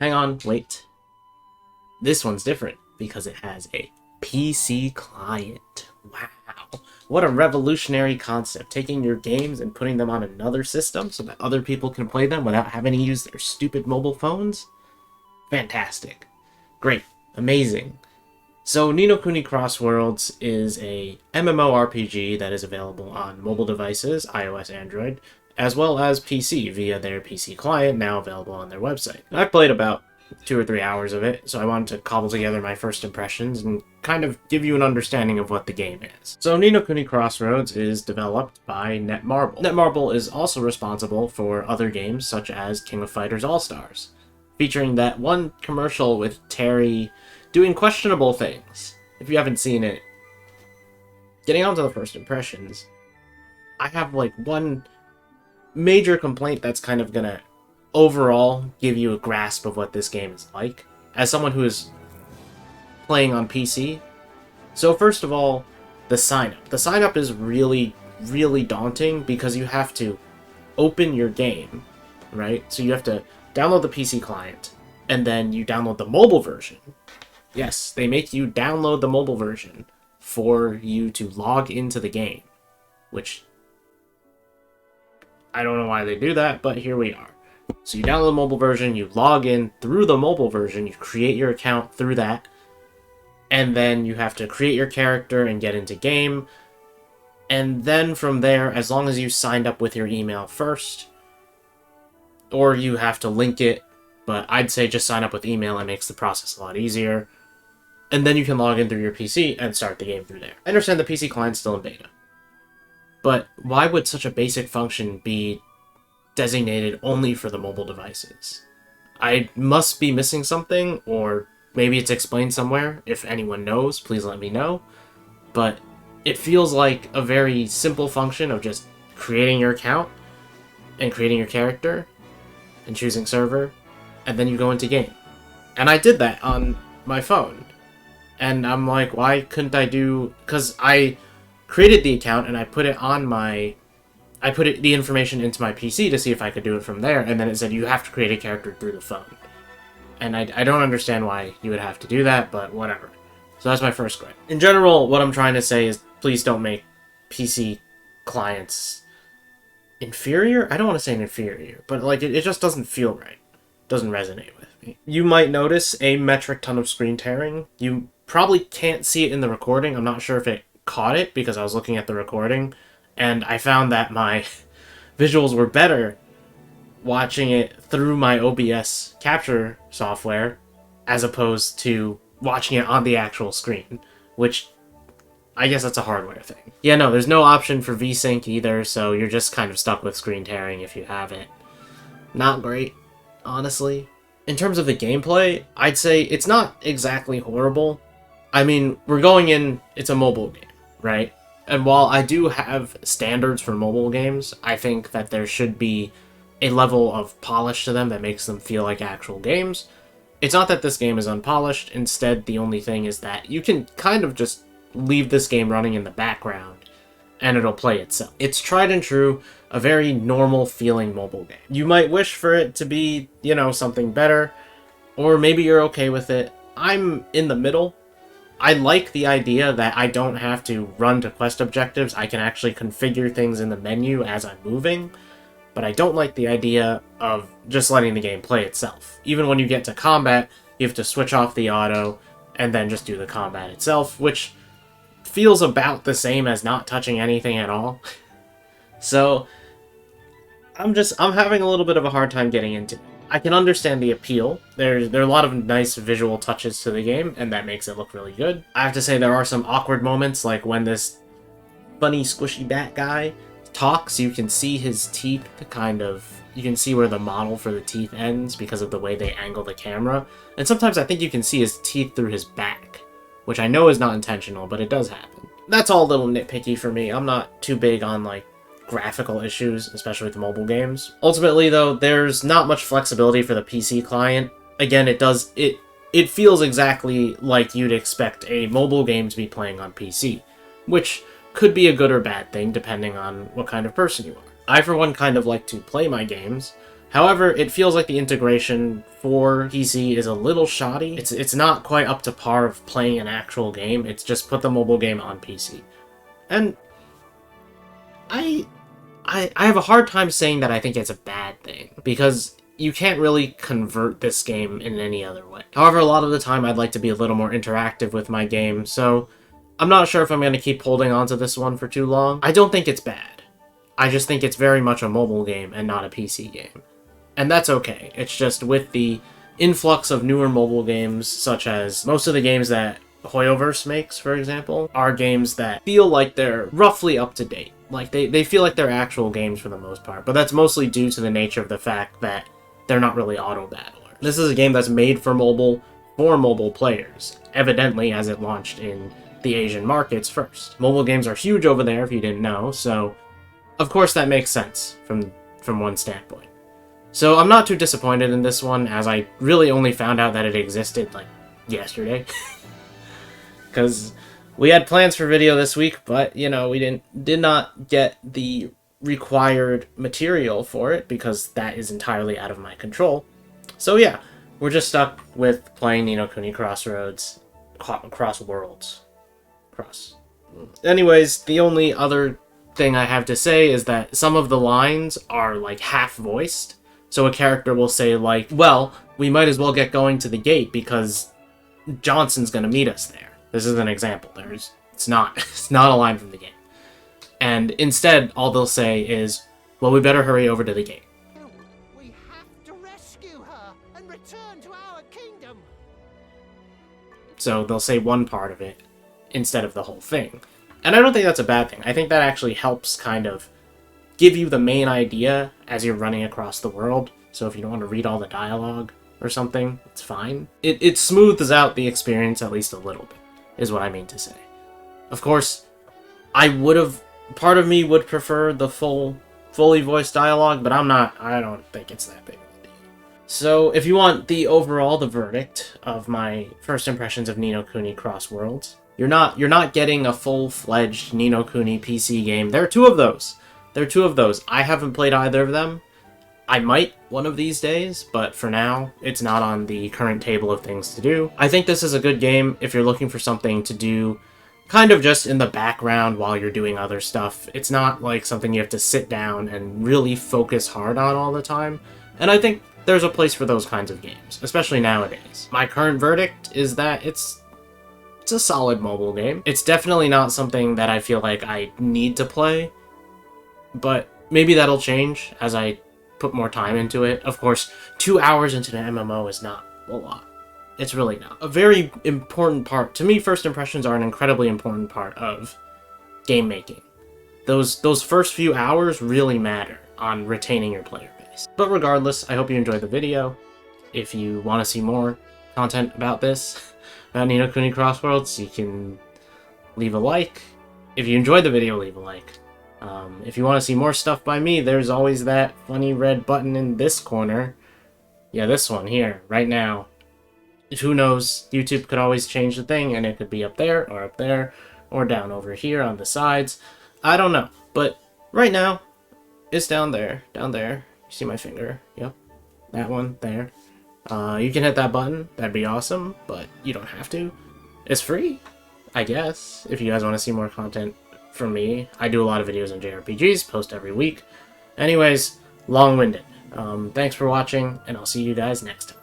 Hang on, wait. This one's different because it has a PC client. Wow. What a revolutionary concept. Taking your games and putting them on another system so that other people can play them without having to use their stupid mobile phones? Fantastic. Great. Amazing. So, Ni No Kuni Crossworlds is a MMORPG that is available on mobile devices, iOS, Android, as well as PC via their PC client, now available on their website. I've played about 2 or 3 hours of it, so I wanted to cobble together my first impressions and kind of give you an understanding of what the game is. So, Ni No Kuni Crossroads is developed by Netmarble. Netmarble is also responsible for other games such as King of Fighters All-Stars, featuring that one commercial with Terry doing questionable things. If you haven't seen it, getting on to the first impressions, I have like one major complaint that's kind of gonna overall give you a grasp of what this game is like, as someone who is playing on PC. So first of all, the sign-up. The sign-up is really, really daunting because you have to open your game, right? So you have to download the PC client, and then you download the mobile version. Yes, they make you download the mobile version for you to log into the game, which I don't know why they do that, but here we are. So you download the mobile version, you log in through the mobile version, you create your account through that, and then you have to create your character and get into game, and then from there, as long as you signed up with your email first, or you have to link it, but I'd say just sign up with email, it makes the process a lot easier, and then you can log in through your PC and start the game through there. I understand the PC client's still in beta, but why would such a basic function be designated only for the mobile devices? I must be missing something, or maybe it's explained somewhere. If anyone knows, please let me know. But it feels like a very simple function of just creating your account and creating your character and choosing server, and then you go into game. And I did that on my phone. And I'm like, why couldn't I do... Because I created the account and I put it on my... I put the information into my PC to see if I could do it from there, and then it said you have to create a character through the phone. And I don't understand why you would have to do that, but whatever. So that's my first gripe. In general, what I'm trying to say is please don't make PC clients inferior? I don't want to say inferior, but like it just doesn't feel right. It doesn't resonate with me. You might notice a metric ton of screen tearing. You probably can't see it in the recording. I'm not sure if it caught it because I was looking at the recording, and I found that my visuals were better watching it through my OBS capture software as opposed to watching it on the actual screen, which I guess that's a hardware thing. Yeah, no, there's no option for VSync either, so you're just kind of stuck with screen tearing if you have it. Not great, honestly. In terms of the gameplay, I'd say it's not exactly horrible. I mean, we're going in, it's a mobile game, right? And while I do have standards for mobile games, I think that there should be a level of polish to them that makes them feel like actual games. It's not that this game is unpolished. Instead, the only thing is that you can kind of just leave this game running in the background and it'll play itself. It's tried and true, a very normal feeling mobile game. You might wish for it to be, you know, something better, or maybe you're okay with it. I'm in the middle. I like the idea that I don't have to run to quest objectives. I can actually configure things in the menu as I'm moving, but I don't like the idea of just letting the game play itself. Even when you get to combat, you have to switch off the auto and then just do the combat itself, which feels about the same as not touching anything at all. So I'm having a little bit of a hard time getting into it. I can understand the appeal. There are a lot of nice visual touches to the game, and that makes it look really good. I have to say there are some awkward moments, like when this funny squishy bat guy talks, you can see his teeth you can see where the model for the teeth ends because of the way they angle the camera. And sometimes I think you can see his teeth through his back, which I know is not intentional, but it does happen. That's all a little nitpicky for me. I'm not too big on, like, graphical issues, especially with mobile games. Ultimately, though, there's not much flexibility for the PC client. Again, it feels exactly like you'd expect a mobile game to be playing on PC, which could be a good or bad thing depending on what kind of person you are. I, for one, kind of like to play my games However, it feels like the integration for PC is a little shoddy. It's not quite up to par of playing an actual game. It's just put the mobile game on PC. And I have a hard time saying that I think it's a bad thing, because you can't really convert this game in any other way. However, a lot of the time I'd like to be a little more interactive with my game, so I'm not sure if I'm going to keep holding on to this one for too long. I don't think it's bad. I just think it's very much a mobile game and not a PC game. And that's okay. It's just with the influx of newer mobile games, such as most of the games that Hoyoverse makes, for example, are games that feel like they're roughly up to date. Like, they feel like they're actual games for the most part, but that's mostly due to the nature of the fact that they're not really autobattlers. This is a game that's made for mobile players, evidently, as it launched in the Asian markets first. Mobile games are huge over there, if you didn't know, so of course that makes sense from one standpoint. So I'm not too disappointed in this one, as I really only found out that it existed, like, yesterday. Because we had plans for video this week, but, you know, we did not get the required material for it, because that is entirely out of my control. So yeah, we're just stuck with playing Ni No Kuni Crossworlds. Anyways, the only other thing I have to say is that some of the lines are, like, half-voiced. So a character will say, like, well, we might as well get going to the gate because Johnson's gonna meet us there. This is an example. It's not a line from the game. And instead, all they'll say is, well, we better hurry over to the gate. We have to rescue her and return to our kingdom. So they'll say one part of it instead of the whole thing. And I don't think that's a bad thing. I think that actually helps kind of give you the main idea as you're running across the world. So if you don't want to read all the dialogue or something, it's fine. It smooths out the experience at least a little bit, is what I mean to say. Of course, part of me would prefer the fully voiced dialogue, but I don't think it's that big of a deal. So if you want the verdict of my first impressions of Ni No Kuni Crossworlds, you're not getting a full-fledged Ni No Kuni PC game. There are two of those. I haven't played either of them. I might one of these days, but for now, it's not on the current table of things to do. I think this is a good game if you're looking for something to do kind of just in the background while you're doing other stuff. It's not like something you have to sit down and really focus hard on all the time. And I think there's a place for those kinds of games, especially nowadays. My current verdict is that it's a solid mobile game. It's definitely not something that I feel like I need to play, but maybe that'll change as I put more time into it. Of course, 2 hours into an MMO is not a lot. It's really not. A very important part, to me, first impressions are an incredibly important part of game making. Those first few hours really matter on retaining your player base. But regardless, I hope you enjoyed the video. If you want to see more content about this, about Ni No Kuni Crossworlds, you can leave a like. If you enjoyed the video, leave a like. If you want to see more stuff by me, there's always that funny red button in this corner. Yeah, this one here, right now. Who knows? YouTube could always change the thing, and it could be up there, or down over here on the sides. I don't know. But right now, it's down there. You see my finger? Yep. That one, there. You can hit that button. That'd be awesome, but you don't have to. It's free, I guess, if you guys want to see more content from me. I do a lot of videos on JRPGs, post every week. Anyways, long-winded. Thanks for watching, and I'll see you guys next time.